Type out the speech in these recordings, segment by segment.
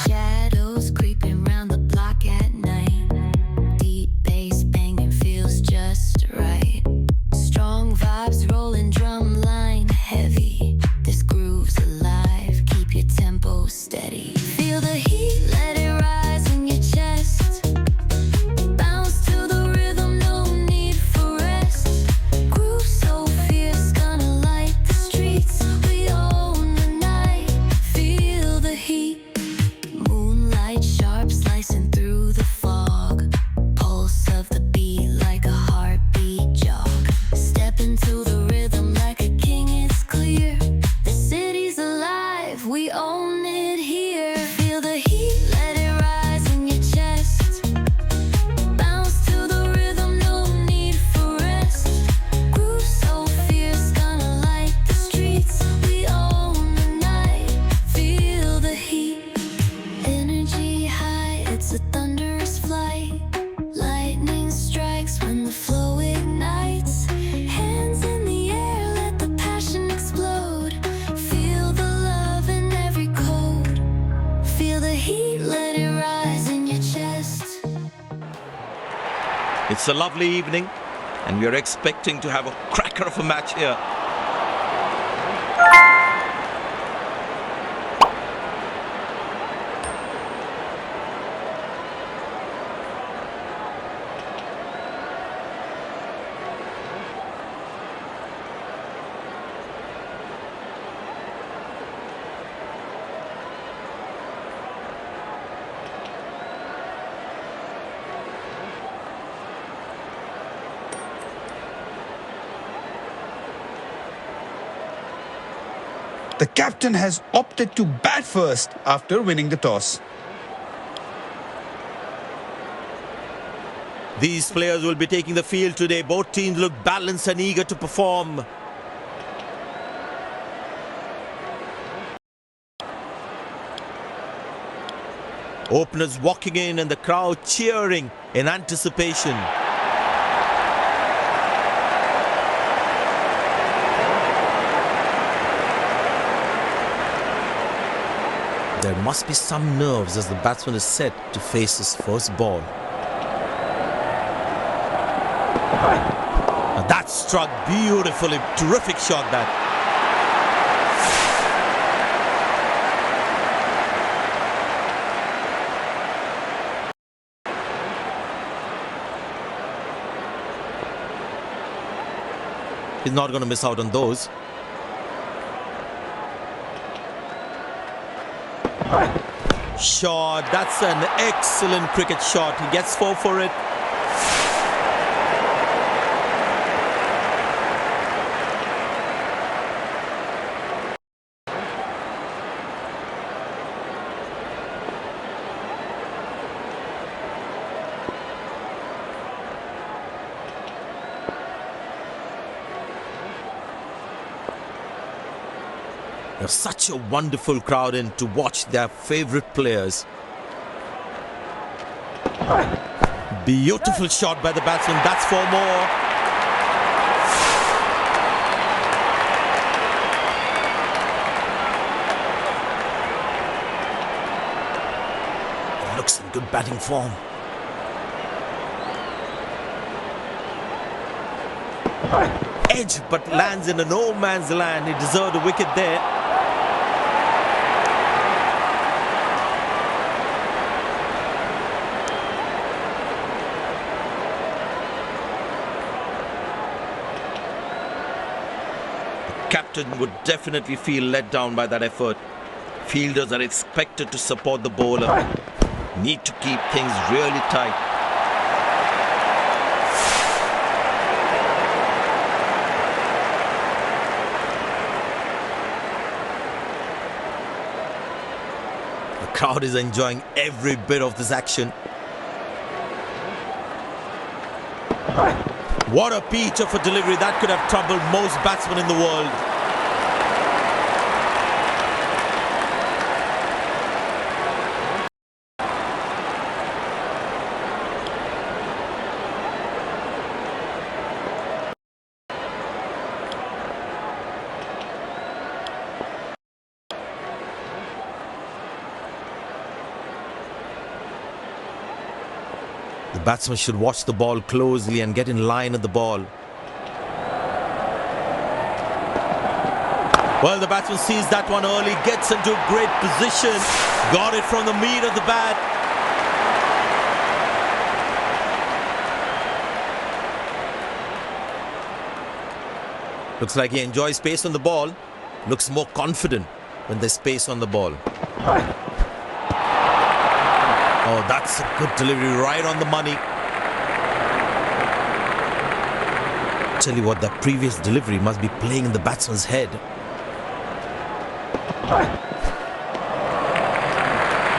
Shadows creeping round the block at night. Deep bass banging feels just right. Strong vibes rolling, drum line heavy. This groove's alive, keep your tempo steady. Feel the heat, let it rise in your chest. Bounce to the rhythm, no need for rest. Groove so fierce, gonna light the streets. We own the night, feel the heat. Moonlight sharp slicing through the fog. Pulse of the beat like a heartbeat jog. Step into the rhythm like a king, it's clear. The city's alive, we own it here. Feel the heat, let it rise in your chest. Bounce to the rhythm, no need for rest. Groove so fierce, gonna light the streets. We own the night, feel the heat. Energy high, it's a thunderous flight. Lightning strikes when the flow ignites. Hands in the air, let the passion explode. Feel the love in every code. Feel the heat, let it rise in your chest. It's a lovely evening, and we are expecting to have a cracker of a match here. The captain has opted to bat first after winning the toss. These players will be taking the field today. Both teams look balanced and eager to perform. Openers walking in and the crowd cheering in anticipation. There must be some nerves as the batsman is set to face his first ball. Now that struck beautifully. Terrific shot that. He's not going to miss out on those. Shot, that's an excellent cricket shot. He gets 4 for it. There's such a wonderful crowd in to watch their favorite players. Beautiful shot by the batsman. That's 4 more. He looks in good batting form. Edge, but lands in a no man's land. He deserved a wicket there. Captain would definitely feel let down by that effort. Fielders are expected to support the bowler. Need to keep things really tight. The crowd is enjoying every bit of this action. What a peach of a delivery. That could have troubled most batsmen in the world. The batsman should watch the ball closely and get in line at the ball. Well, the batsman sees that one early, gets into a great position, got it from the meat of the bat. Looks like he enjoys space on the ball, looks more confident when there's space on the ball. Oh, that's a good delivery, right on the money. Tell you what, that previous delivery must be playing in the batsman's head.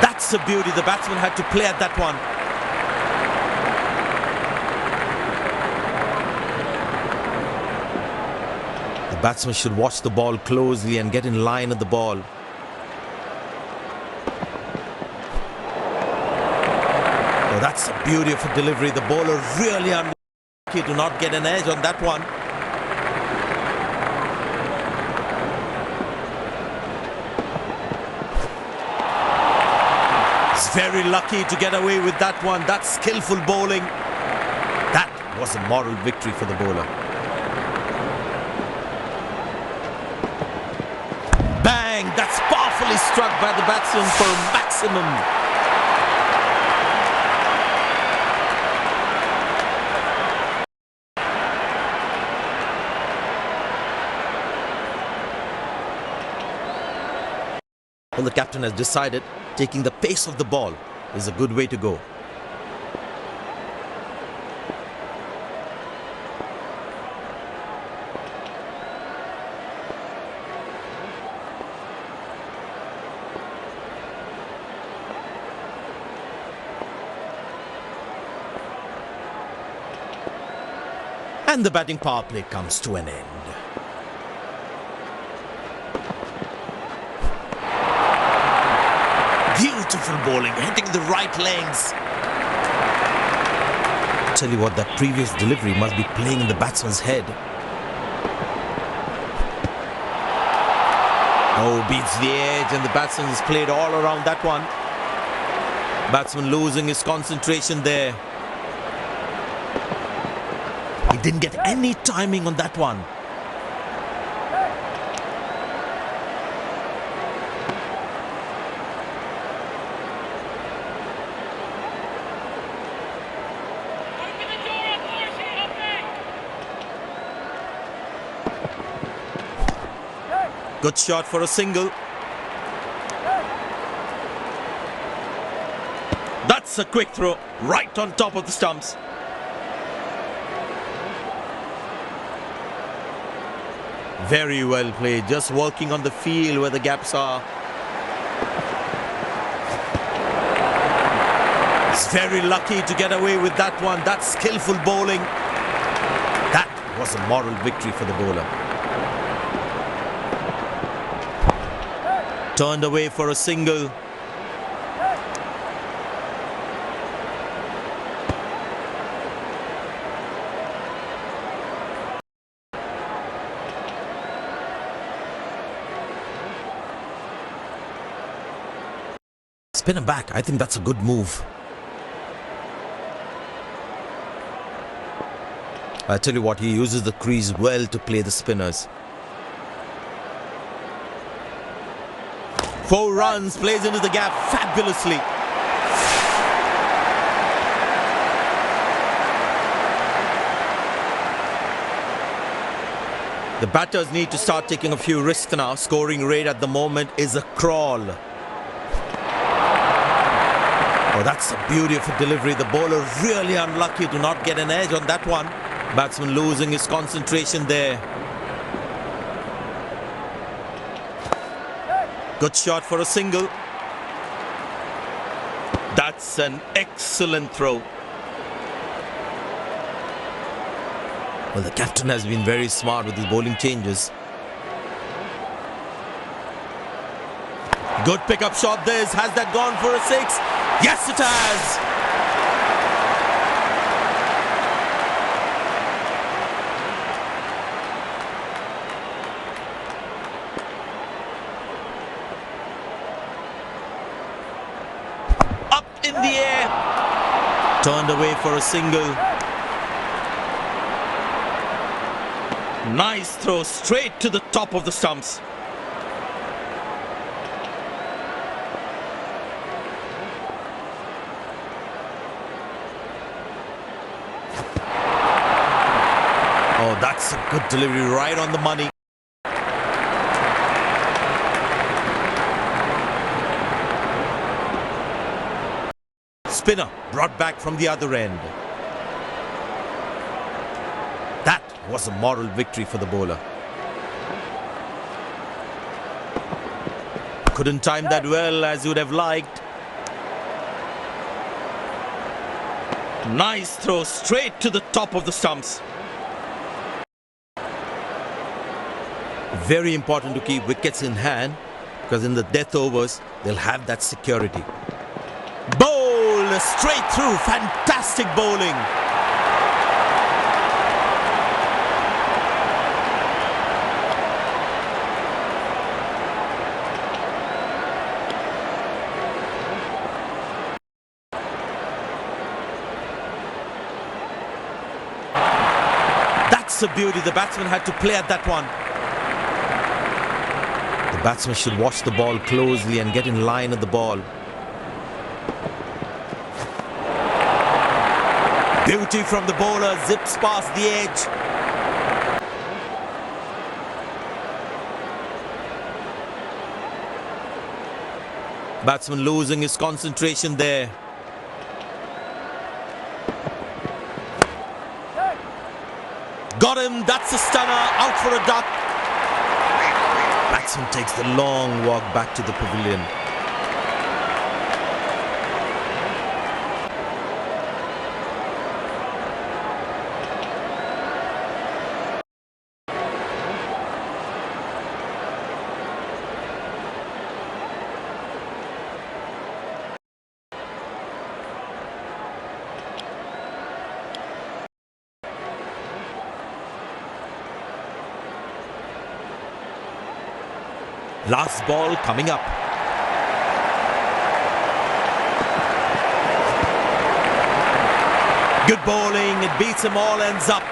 That's a beauty. The batsman had to play at that one. The batsman should watch the ball closely and get in line at the ball. Oh, that's a beauty of a delivery. The bowler really unlucky to not get an edge on that one. He's very lucky to get away with that one. That's skillful bowling. That was a moral victory for the bowler. Bang! That's powerfully struck by the batsman for a maximum. Well, the captain has decided taking the pace of the ball is a good way to go. And the batting power play comes to an end. Beautiful bowling, hitting the right legs. Tell you what, that previous delivery must be playing in the batsman's head. Oh, beats the edge, and the batsman has played all around that one. Batsman losing his concentration there. He didn't get any timing on that one. Good shot for a single. That's a quick throw, right on top of the stumps. Very well played, just working on the field where the gaps are. He's very lucky to get away with that one. That's skillful bowling. That was a moral victory for the bowler. Turned away for a single. Spinner back, I think that's a good move. I tell you what, he uses the crease well to play the spinners. 4 runs, plays into the gap fabulously. The batters need to start taking a few risks now. Scoring rate at the moment is a crawl. Oh, that's a beauty of a delivery. The bowler really unlucky to not get an edge on that one. Batsman losing his concentration there. Good shot for a single. That's an excellent throw. Well, the captain has been very smart with his bowling changes. Good pickup shot this. Has that gone for a 6? Yes, it has. Turned away for a single. Nice throw straight to the top of the stumps. Oh, that's a good delivery, right on the money. Spinner brought back from the other end. That was a moral victory for the bowler. Couldn't time that well as you would have liked. Nice throw straight to the top of the stumps. Very important to keep wickets in hand, because in the death overs, they'll have that security. Bowl straight through. Fantastic bowling. That's a beauty. The batsman had to play at that one. The batsman should watch the ball closely and get in line at the ball. Beauty from the bowler, zips past the edge. Batsman losing his concentration there. Got him, that's a stunner, out for a duck. Batsman takes the long walk back to the pavilion. Last ball coming up. Good bowling, it beats them all, ends up.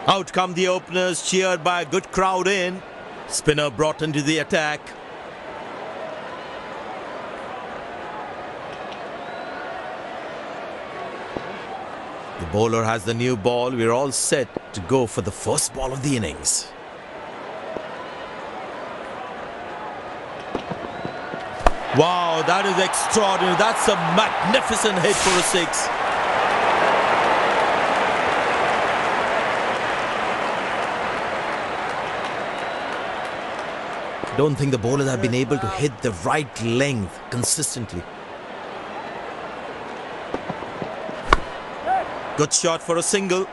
Out come the openers, cheered by a good crowd in. Spinner brought into the attack. The bowler has the new ball. We're all set to go for the first ball of the innings. Wow, that is extraordinary. That's a magnificent hit for a six. Don't think the bowlers have been able to hit the right length consistently. Good shot for a single.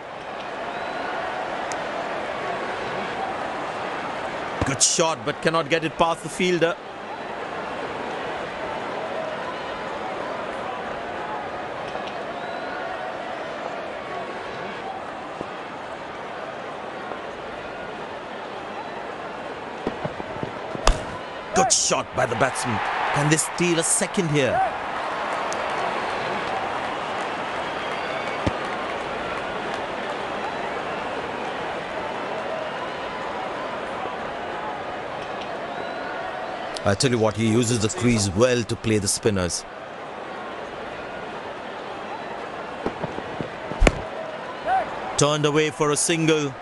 Good shot, but cannot get it past the fielder. Good shot by the batsman. Can they steal a second here? I tell you what, he uses the crease well to play the spinners. Turned away for a single.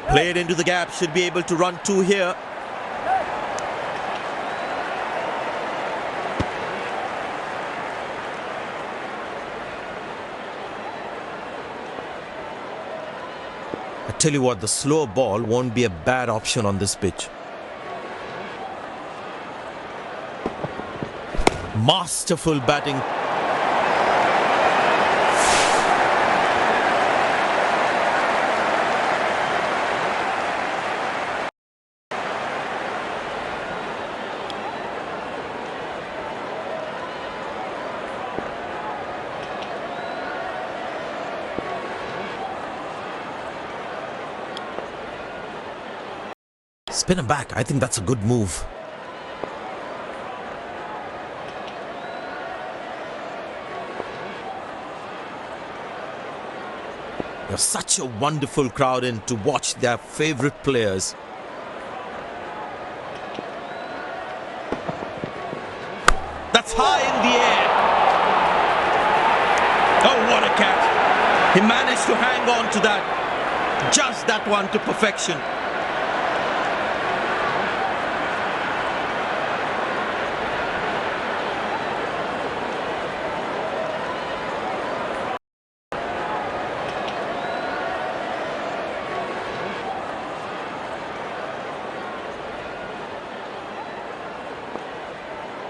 Played into the gap, should be able to run two here. Tell you what, the slower ball won't be a bad option on this pitch. Masterful batting. Spin him back. I think that's a good move. There's such a wonderful crowd in to watch their favorite players. That's high in the air. Oh, what a catch. He managed to hang on to that. Just that one to perfection.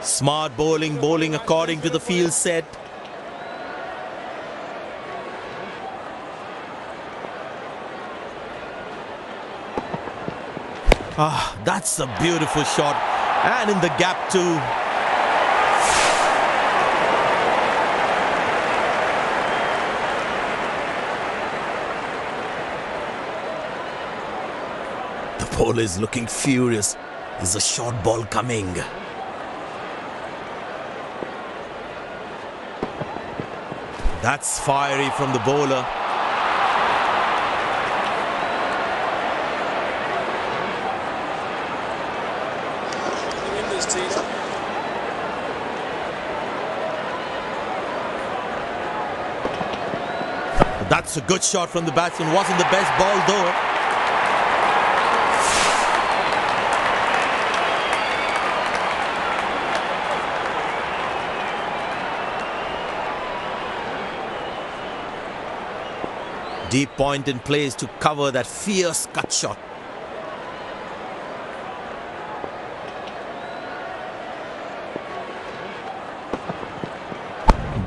Smart bowling according to the field set. That's a beautiful shot. And in the gap too. The bowler is looking furious. Is a short ball coming? That's fiery from the bowler. That's a good shot from the batsman. Wasn't the best ball though. Deep point in place to cover that fierce cut shot.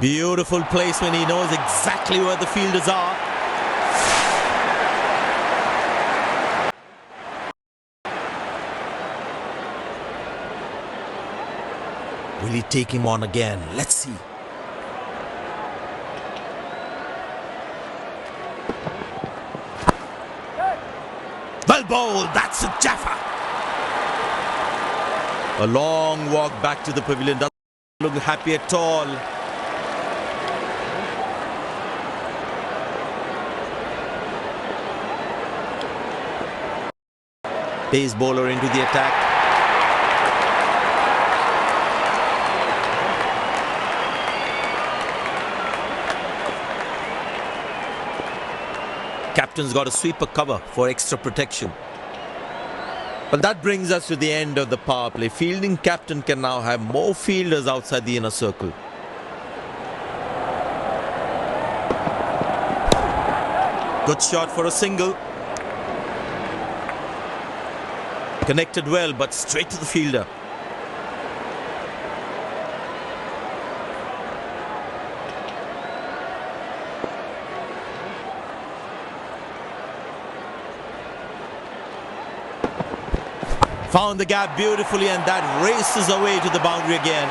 Beautiful placement. He knows exactly where the fielders are. Will he take him on again? Let's see. Well bowled, that's a jaffa. A long walk back to the pavilion. Doesn't look happy at all. Pace bowler into the attack. Captain's got a sweeper cover for extra protection. But that brings us to the end of the power play. Fielding captain can now have more fielders outside the inner circle. Good shot for a single. Connected well, but straight to the fielder. Found the gap beautifully, and that races away to the boundary again.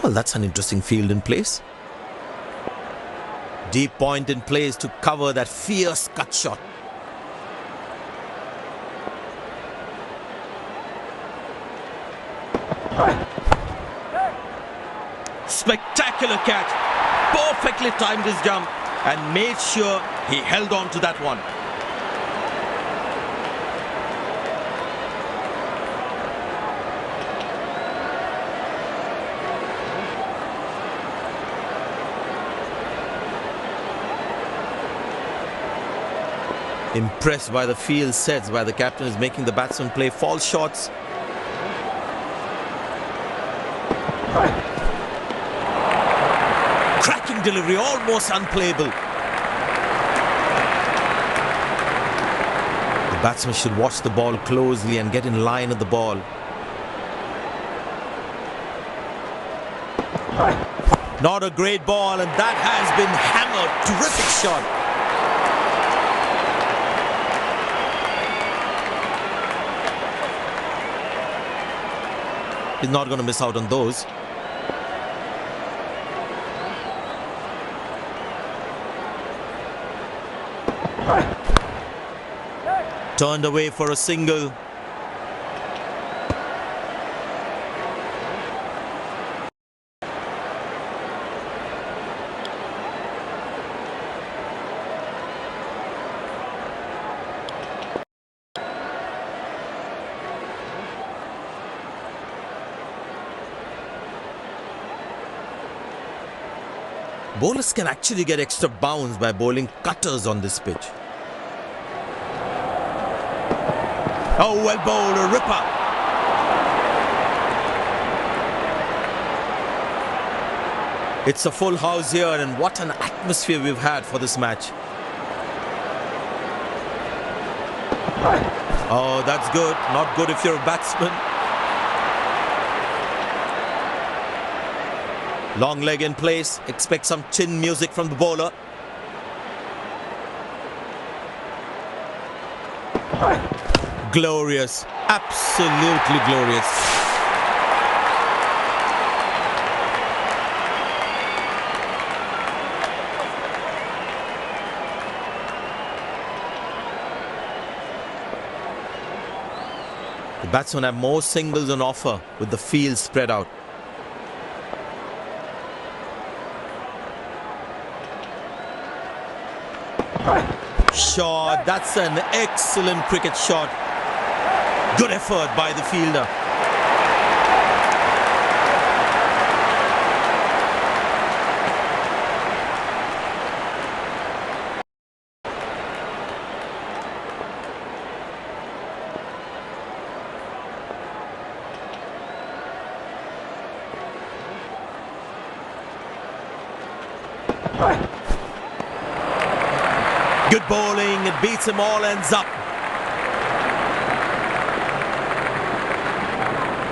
Well, that's an interesting field in place. Deep point in place to cover that fierce cut shot. Spectacular catch. Perfectly timed his jump and made sure he held on to that one. Impressed by the field sets where the captain is making the batsman play false shots. Cracking delivery, almost unplayable. The batsman should watch the ball closely and get in line at the ball. Not a great ball, and that has been hammered. Terrific shot. He's not going to miss out on those. Turned away for a single. Bowlers can actually get extra bounce by bowling cutters on this pitch. Oh, well bowled, a ripper. It's a full house here, and what an atmosphere we've had for this match. Oh, that's good. Not good if you're a batsman. Long leg in place. Expect some chin music from the bowler. Glorious. Absolutely glorious. The batsmen have more singles on offer with the field spread out. Shot. That's an excellent cricket shot. Good effort by the fielder. Good bowling, it beats him all ends up.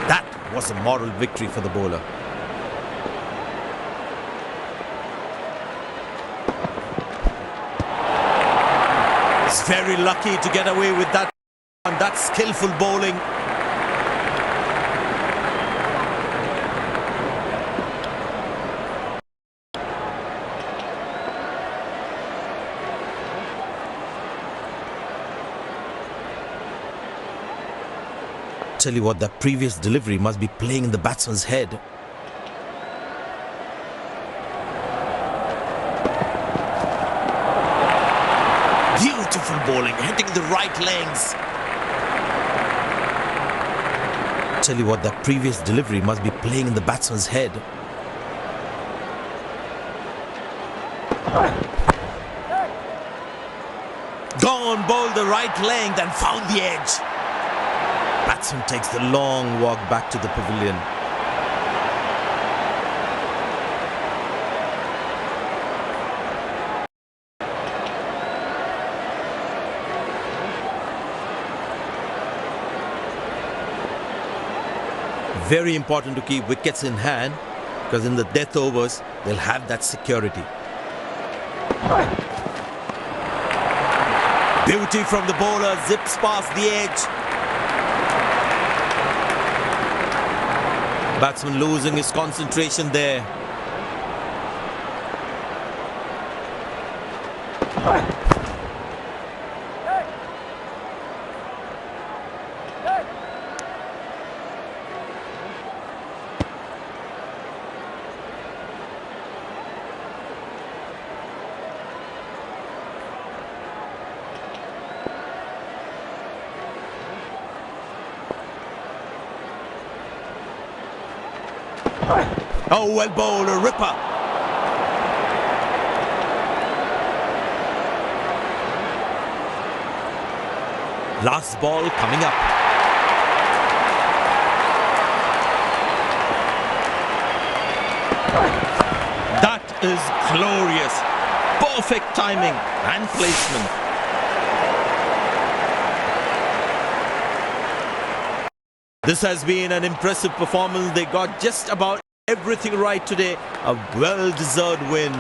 That was a moral victory for the bowler. He's very lucky to get away with that. And that's skillful bowling. Tell you what, that previous delivery must be playing in the batsman's head. Beautiful bowling, hitting the right legs. Tell you what, that previous delivery must be playing in the batsman's head. Gone, bowled the right length and found the edge. Batsman takes the long walk back to the pavilion. Very important to keep wickets in hand, because in the death overs, they'll have that security. Beauty from the bowler, zips past the edge. Batsman losing his concentration there. Oh, well bowled, a ripper. Last ball coming up. That is glorious. Perfect timing and placement. This has been an impressive performance. They got just about everything right today. A well-deserved win.